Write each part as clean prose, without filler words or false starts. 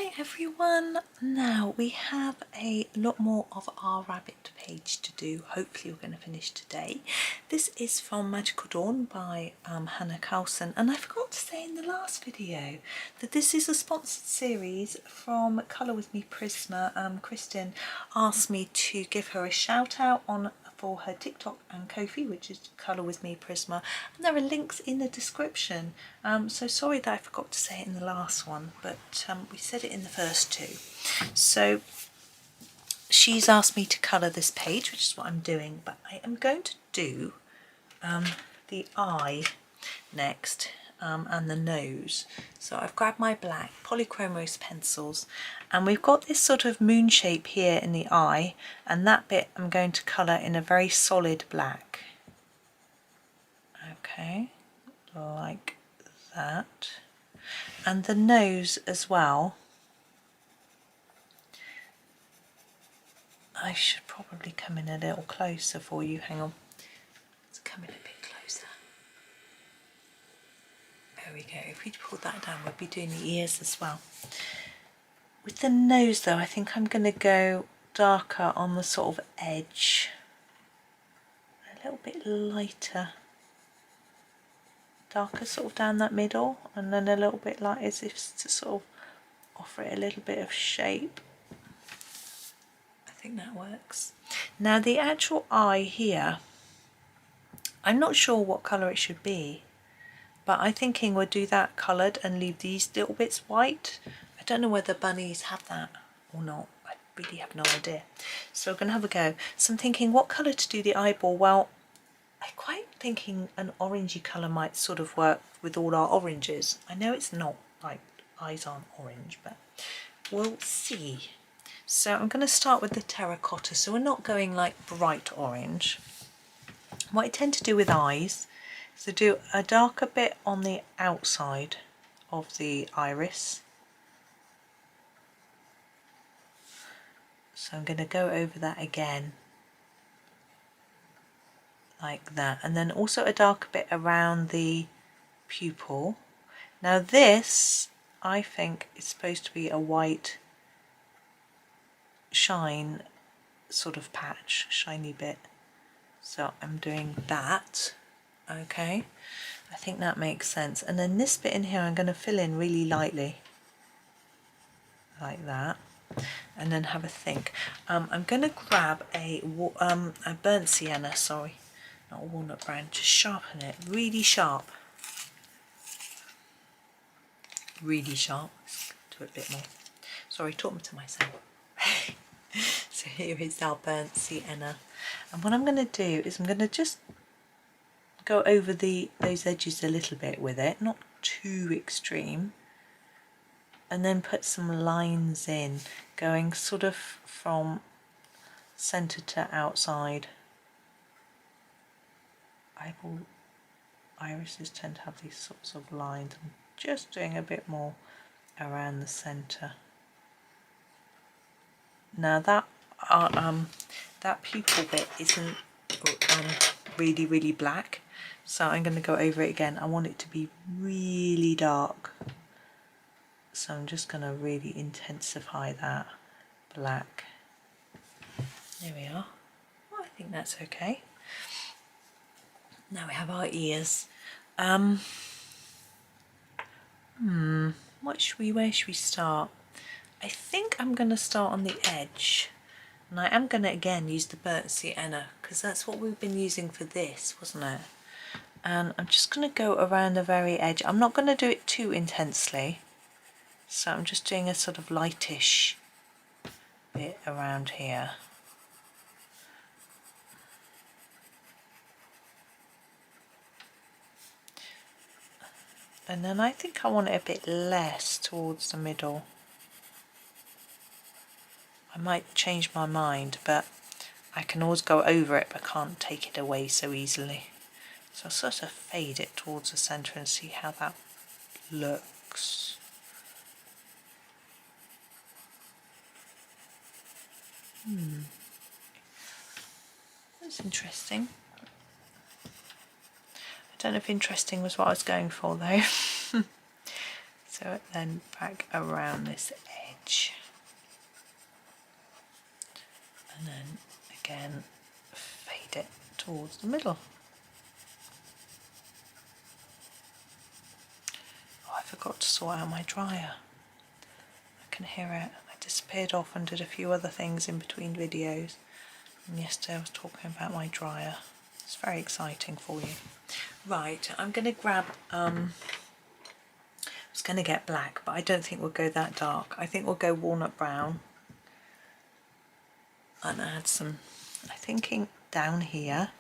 Hi everyone! Now we have a lot more of our rabbit page to do. Hopefully we're going to finish today. This is from Magical Dawn by Hanna Karlzon, and I forgot to say in the last video that this is a sponsored series from Colour With Me Prisma. Kristen asked me to give her a shout out for her TikTok and Ko-fi, which is Colour With Me Prisma, and there are links in the description. So sorry that I forgot to say it in the last one, but we said it in the first two. So she's asked me to colour this page, which is what I'm doing, but I am going to do the eye next and the nose. So I've grabbed my black Polychromos pencils, and we've got this sort of moon shape here in the eye, and that bit I'm going to colour in a very solid black. Okay, like that. And the nose as well. I should probably come in a little closer for you. Hang on. Let's come in a bit closer. There we go. If we pull that down, we'll be doing the ears as well. With the nose though, I think I'm going to go darker on the sort of edge. A little bit lighter. Darker sort of down that middle, and then a little bit light as if to sort of offer it a little bit of shape. I think that works. Now the actual eye here, I'm not sure what colour it should be, but I'm thinking we'll do that coloured and leave these little bits white. I don't know whether bunnies have that or not. I really have no idea. So we're going to have a go. So I'm thinking what colour to do the eyeball. Well, I'm quite thinking an orangey colour might sort of work with all our oranges. I know it's not, like, eyes aren't orange, but we'll see. So I'm going to start with the terracotta. So we're not going like bright orange. What I tend to do with eyes is to do a darker bit on the outside of the iris. So I'm going to go over that again. Like that, and then also a darker bit around the pupil. Now this, I think, is supposed to be a white shine sort of patch, shiny bit. So I'm doing that. Okay, I think that makes sense. And then this bit in here I'm going to fill in really lightly, like that, and then have a think. I'm going to grab a burnt sienna, sorry, not a walnut brown, to sharpen it really sharp. Really sharp. Let's do it a bit more. Sorry, talking to myself. So here is our burnt sienna. And what I'm going to do is I'm going to just go over those edges a little bit with it, not too extreme. And then put some lines in, going sort of from centre to outside. Irises tend to have these sorts of lines. I'm just doing a bit more around the centre. Now that pupil bit isn't really black, so I'm going to go over it again. I want it to be really dark, so I'm just going to really intensify that black. There we are. Well, I think that's okay. Now we have our ears. Where should we start? I think I'm going to start on the edge, and I am going to again use the burnt sienna because that's what we've been using for this, wasn't it? And I'm just going to go around the very edge. I'm not going to do it too intensely, so I'm just doing a sort of lightish bit around here. And then I think I want it a bit less towards the middle. I might change my mind, but I can always go over it, but can't take it away so easily. So I'll sort of fade it towards the centre and see how that looks. That's interesting. I don't know if interesting was what I was going for though. So then back around this edge, and then again fade it towards the middle. Oh, I forgot to sort out my dryer. I can hear it. I disappeared off and did a few other things in between videos, and yesterday I was talking about my dryer. It's very exciting for you. Right, I'm going to grab, I was going to get black, but I don't think we'll go that dark. I think we'll go walnut brown and add some, I'm thinking down here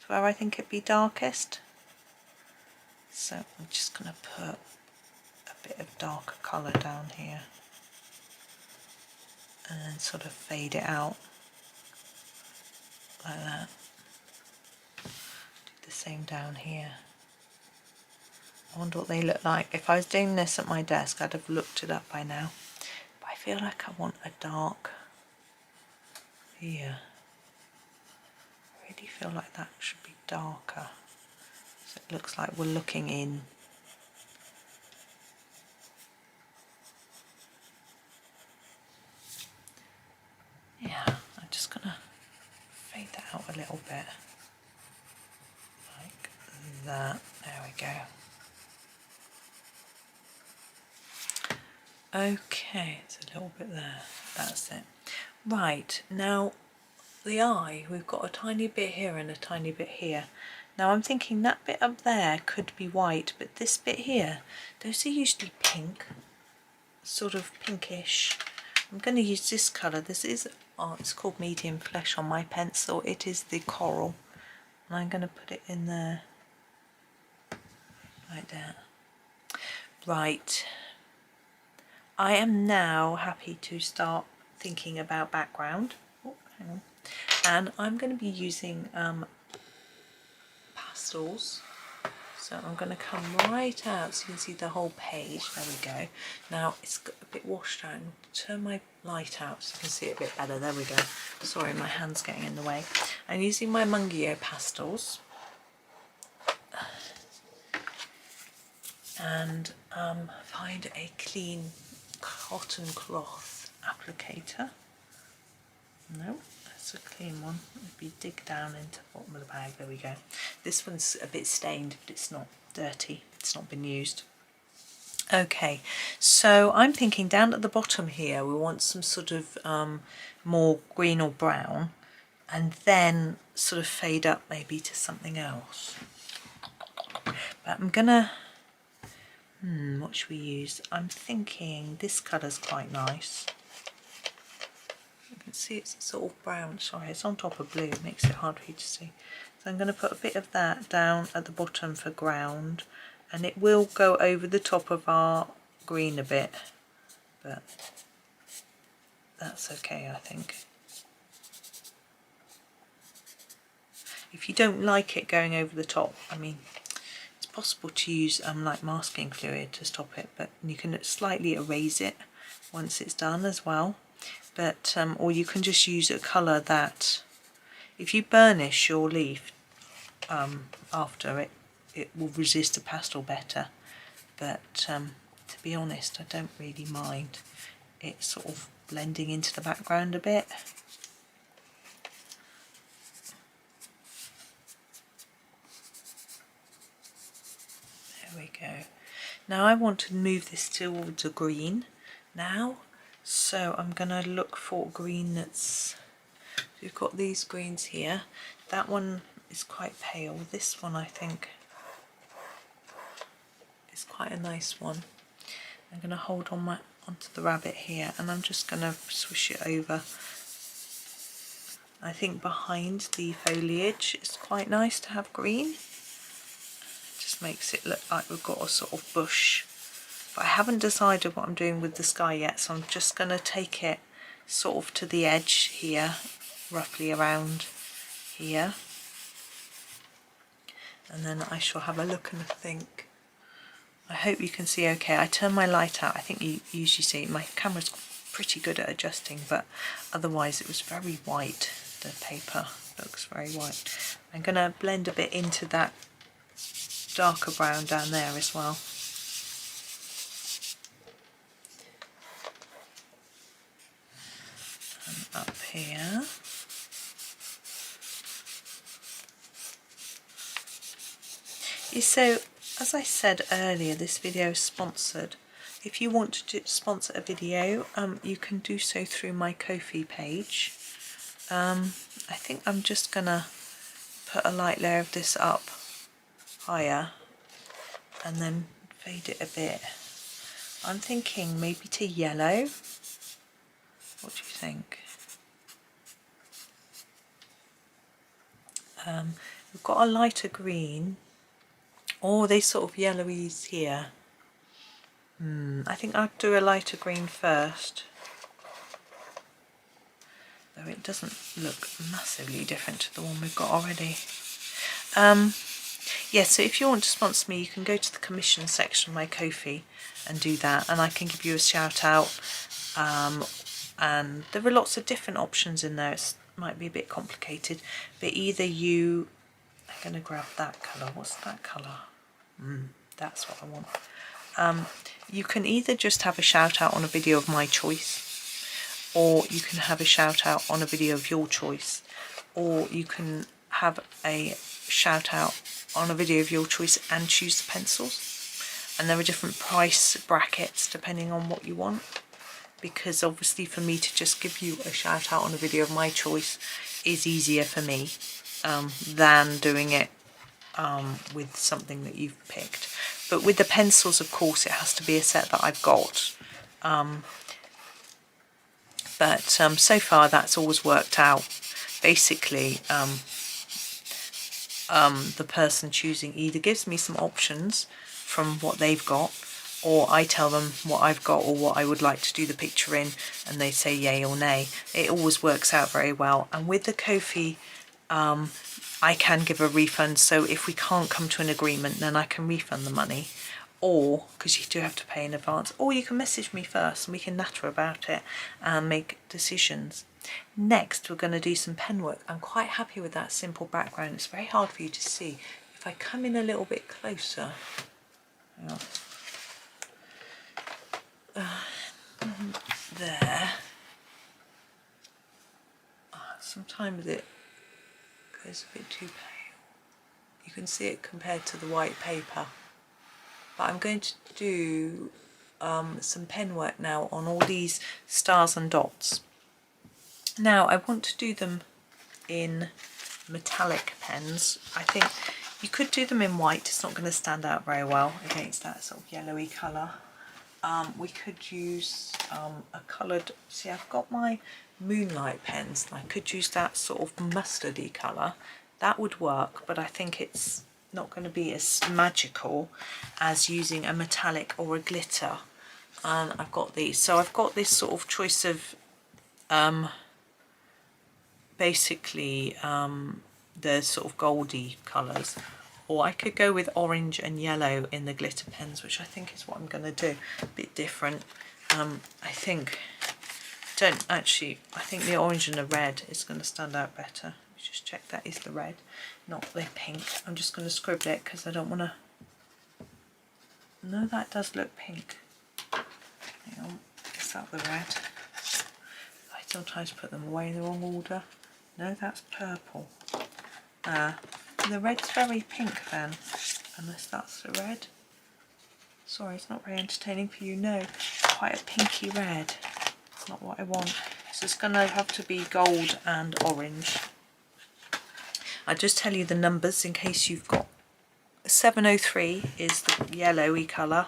is where I think it'd be darkest. So I'm just going to put a bit of darker colour down here and then sort of fade it out like that. Do the same down here. I wonder what they look like. If I was doing this at my desk, I'd have looked it up by now. But I feel like I want a dark here. I really feel like that should be darker. So it looks like we're looking in. Yeah, I'm just gonna fade that out a little bit. Like that. There we go. Okay, it's a little bit there. That's it. Right, now the eye, we've got a tiny bit here and a tiny bit here. Now I'm thinking that bit up there could be white, but this bit here, those are usually pink, sort of pinkish. I'm going to use this colour. This is, oh, it's called medium flesh on my pencil. It is the coral, and I'm going to put it in there, like that. Right. I am now happy to start thinking about background. Oh, hang on. And I'm going to be using pastels. So I'm going to come right out so you can see the whole page. There we go. Now it's got a bit washed out. Turn my light out so you can see it a bit better. There we go. Sorry, my hand's getting in the way. I'm using my Mungyo Pastels. And find a clean cotton cloth applicator. No, that's a clean one. Maybe dig down into the bottom of the bag. There we go. This one's a bit stained, but it's not dirty. It's not been used. Okay, so I'm thinking down at the bottom here we want some sort of more green or brown, and then sort of fade up maybe to something else. But I'm gonna what should we use? I'm thinking this colour's quite nice. You can see it's sort of brown. Sorry, it's on top of blue. It makes it hard for you to see. So I'm going to put a bit of that down at the bottom for ground, and it will go over the top of our green a bit, but that's okay, I think. If you don't like it going over the top, I mean, possible to use like masking fluid to stop it, but you can slightly erase it once it's done as well. But or you can just use a colour that, if you burnish your leaf after it will resist the pastel better. But to be honest, I don't really mind it sort of blending into the background a bit. There we go. Now I want to move this towards a green now, so I'm going to look for green that's, we've got these greens here. That one is quite pale. This one I think is quite a nice one. I'm going to hold on onto the rabbit here, and I'm just going to swish it over. I think behind the foliage it's quite nice to have green. Just makes it look like we've got a sort of bush. But I haven't decided what I'm doing with the sky yet, so I'm just going to take it sort of to the edge here, roughly around here. And then I shall have a look and think. I hope you can see okay. I turn my light out. I think you usually see my camera's pretty good at adjusting, but otherwise it was very white. The paper looks very white. I'm going to blend a bit into that darker brown down there as well. up here. So, as I said earlier, this video is sponsored. If you want to sponsor a video, you can do so through my Ko-fi page. I think I'm just gonna put a light layer of this up higher and then fade it a bit. I'm thinking maybe to yellow. What do you think? We've got a lighter green. Oh, they sort of yellowies here. I think I'll do a lighter green first. Though it doesn't look massively different to the one we've got already. Yeah, so if you want to sponsor me, you can go to the commission section of my Ko-fi and do that, and I can give you a shout out. And there are lots of different options in there. It might be a bit complicated, but either you... I'm going to grab that colour. What's that colour? That's what I want. You can either just have a shout out on a video of my choice, or you can have a shout out on a video of your choice, or you can have a shout out on a video of your choice and choose the pencils. And there are different price brackets depending on what you want, because obviously for me to just give you a shout out on a video of my choice is easier for me than doing it with something that you've picked. But with the pencils, of course, it has to be a set that I've got. But so far that's always worked out. Basically, the person choosing either gives me some options from what they've got, or I tell them what I've got or what I would like to do the picture in, and they say yay or nay. It always works out very well. And with the Ko-fi, I can give a refund, so if we can't come to an agreement, then I can refund the money, or, because you do have to pay in advance, or you can message me first and we can natter about it and make decisions. Next, we're going to do some pen work. I'm quite happy with that simple background. It's very hard for you to see. If I come in a little bit closer, there, sometimes it goes a bit too pale. You can see it compared to the white paper. But I'm going to do some pen work now on all these stars and dots. Now I want to do them in metallic pens. I think you could do them in white. It's not going to stand out very well against that sort of yellowy colour. We could use a coloured, see, I've got my Moonlight pens, and I could use that sort of mustardy colour. That would work, but I think it's not going to be as magical as using a metallic or a glitter. And I've got these, so I've got this sort of choice of basically the sort of goldy colours, or I could go with orange and yellow in the glitter pens, which I think is what I'm going to do. A bit different. I think the orange and the red is going to stand out better. Let's just check that is the red, not the pink. I'm just going to scribble it because I don't want to... No, that does look pink. Hang on, is that the red? I sometimes put them away in the wrong order. No, that's purple. The red's very pink then, unless that's the red. Sorry, it's not very entertaining for you. No, quite a pinky red. It's not what I want. So it's going to have to be gold and orange. I'll just tell you the numbers in case you've got 703 is the yellowy colour,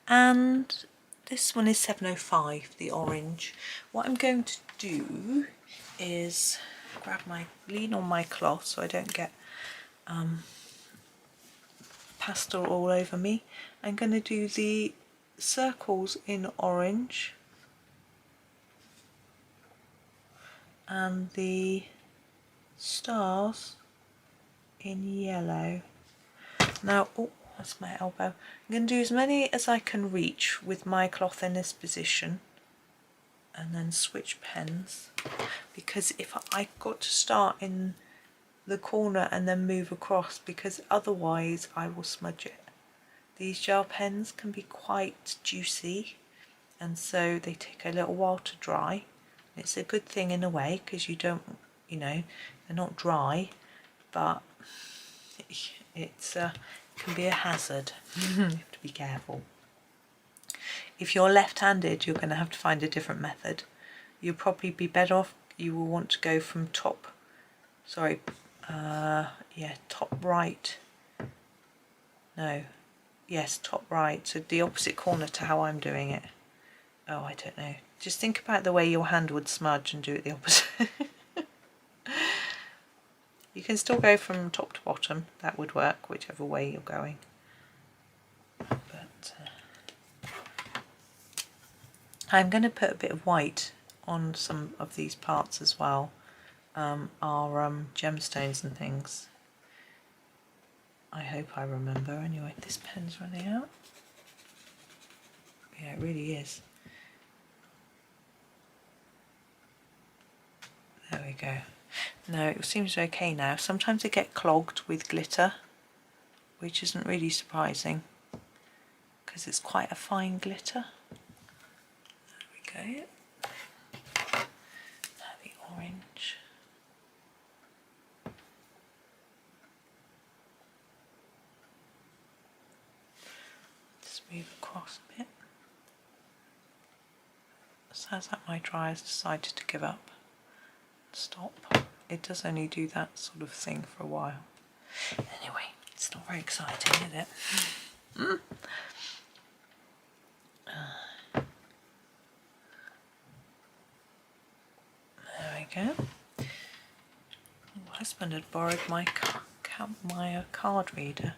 and this one is 705, the orange. What I'm going to do is lean on my cloth so I don't get pastel all over me. I'm going to do the circles in orange and the stars in yellow. Now, oh, that's my elbow. I'm going to do as many as I can reach with my cloth in this position, and then switch pens, because if I got to start in the corner and then move across, because otherwise I will smudge it. These gel pens can be quite juicy, and so they take a little while to dry. It's a good thing in a way because you don't, you know, they're not dry, but it's can be a hazard. You have to be careful. If you're left-handed, you're going to have to find a different method. You'll probably be better off, you will want to go from top, sorry, yeah, top right, no, yes, top right, so the opposite corner to how I'm doing it. Oh, I don't know. Just think about the way your hand would smudge and do it the opposite. You can still go from top to bottom, that would work, whichever way you're going. But I'm going to put a bit of white on some of these parts as well, our gemstones and things. I hope I remember. Anyway, this pen's running out. Yeah, it really is. There we go. No, it seems okay now. Sometimes they get clogged with glitter, which isn't really surprising because it's quite a fine glitter. There we go. Now the orange. Just move across a bit. Sounds like my dryer's decided to give up. Stop. It does only do that sort of thing for a while. Anyway, it's not very exciting, is it? There we go. My husband had borrowed my card reader.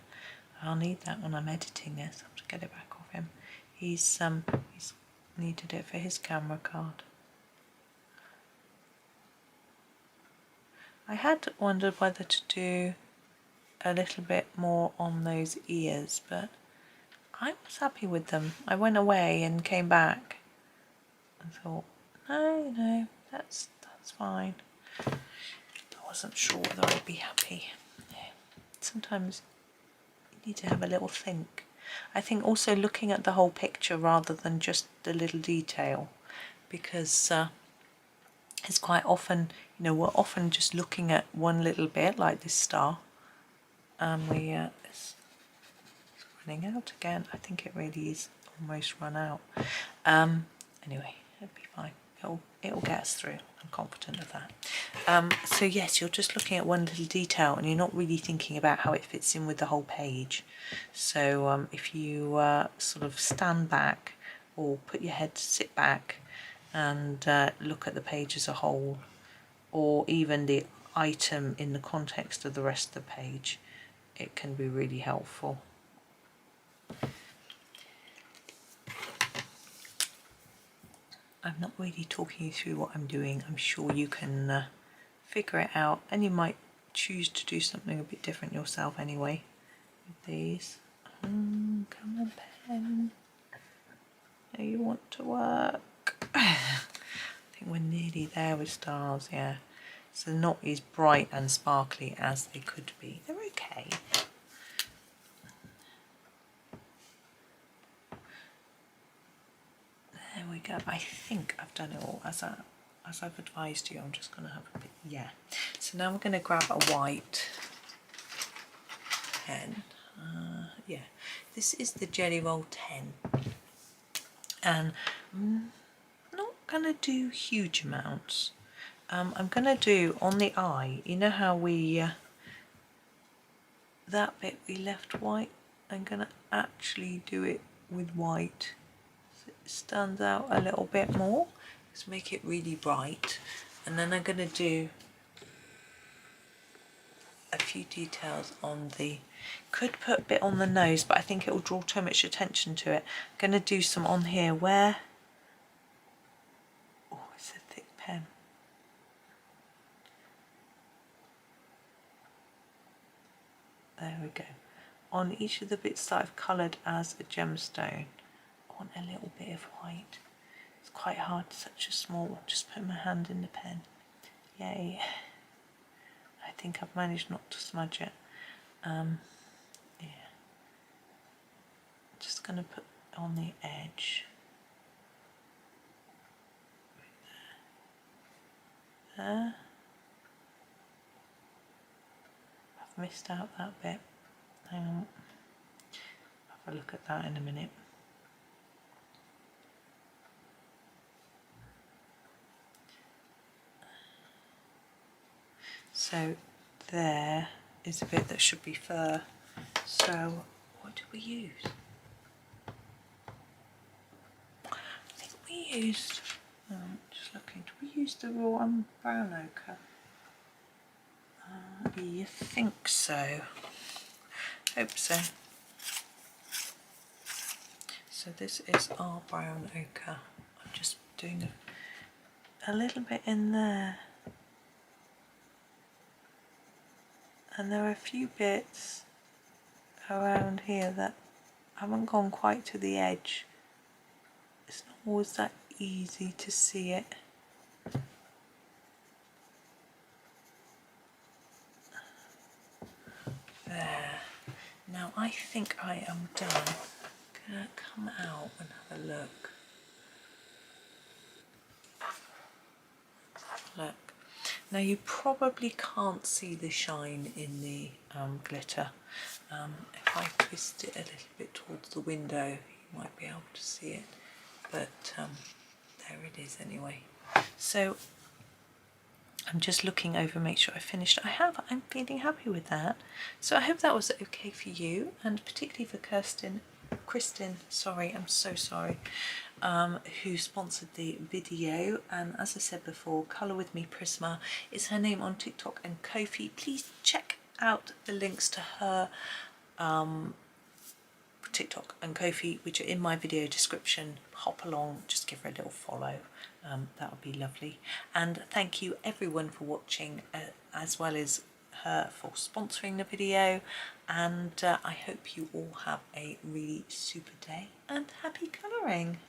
I'll need that when I'm editing this. I have to get it back off him. He's needed it for his camera card. I had wondered whether to do a little bit more on those ears, but I was happy with them. I went away and came back and thought, no, that's fine. I wasn't sure whether I'd be happy. Yeah. Sometimes you need to have a little think. I think also looking at the whole picture rather than just the little detail, because it's quite often, you know, we're often just looking at one little bit like this star, and it's running out again. I think it really is almost run out. Anyway, it'll be fine. It'll get us through. I'm confident of that. So yes, you're just looking at one little detail and you're not really thinking about how it fits in with the whole page. So if you sort of stand back or put your head, sit back and look at the page as a whole, or even the item in the context of the rest of the page, it can be really helpful. I'm not really talking you through what I'm doing. I'm sure you can figure it out, and you might choose to do something a bit different yourself anyway with these. Come on, pen. Now you want to work. I think we're nearly there with stars, yeah. So not as bright and sparkly as they could be. They're okay. There we go. I think I've done it all as I've advised you. I'm just going to have a bit, yeah. So now we're going to grab a white pen. Yeah, this is the Jelly Roll 10. And I'm not going to do huge amounts. I'm going to do on the eye, you know how we, that bit we left white, I'm going to actually do it with white. Stands out a little bit more. Let's make it really bright, and then I'm going to do a few details on the, could put a bit on the nose, but I think it will draw too much attention to it. I'm going to do some on here where, oh, it's a thick pen. There we go. On each of the bits that I've coloured as a gemstone, I want a little bit of white. It's quite hard, such a small one. Just put my hand in the pen. Yay. I think I've managed not to smudge it. Yeah. Just going to put on the edge. there. I've missed out that bit. Hang on. Have a look at that in a minute. So there is a bit that should be fur. So what do we use? I think we used, just looking, do we use the raw brown ochre? You think so? Hope so. So this is our brown ochre. I'm just doing a little bit in there. And there are a few bits around here that haven't gone quite to the edge. It's not always that easy to see it. There. Now I think I am done. I'm gonna come out and have a look. Look. Now you probably can't see the shine in the glitter. If I twist it a little bit towards the window, you might be able to see it. But there it is anyway. So I'm just looking over, make sure I finished. I'm feeling happy with that. So I hope that was okay for you, and particularly for Kristen, sorry, I'm so sorry, who sponsored the video. And as I said before, Colour With Me Prisma is her name on TikTok and Ko-fi. Please check out the links to her TikTok and Ko-fi, which are in my video description. Hop along, just give her a little follow. That would be lovely. And thank you everyone for watching, as well as her for sponsoring the video. And I hope you all have a really super day and happy colouring.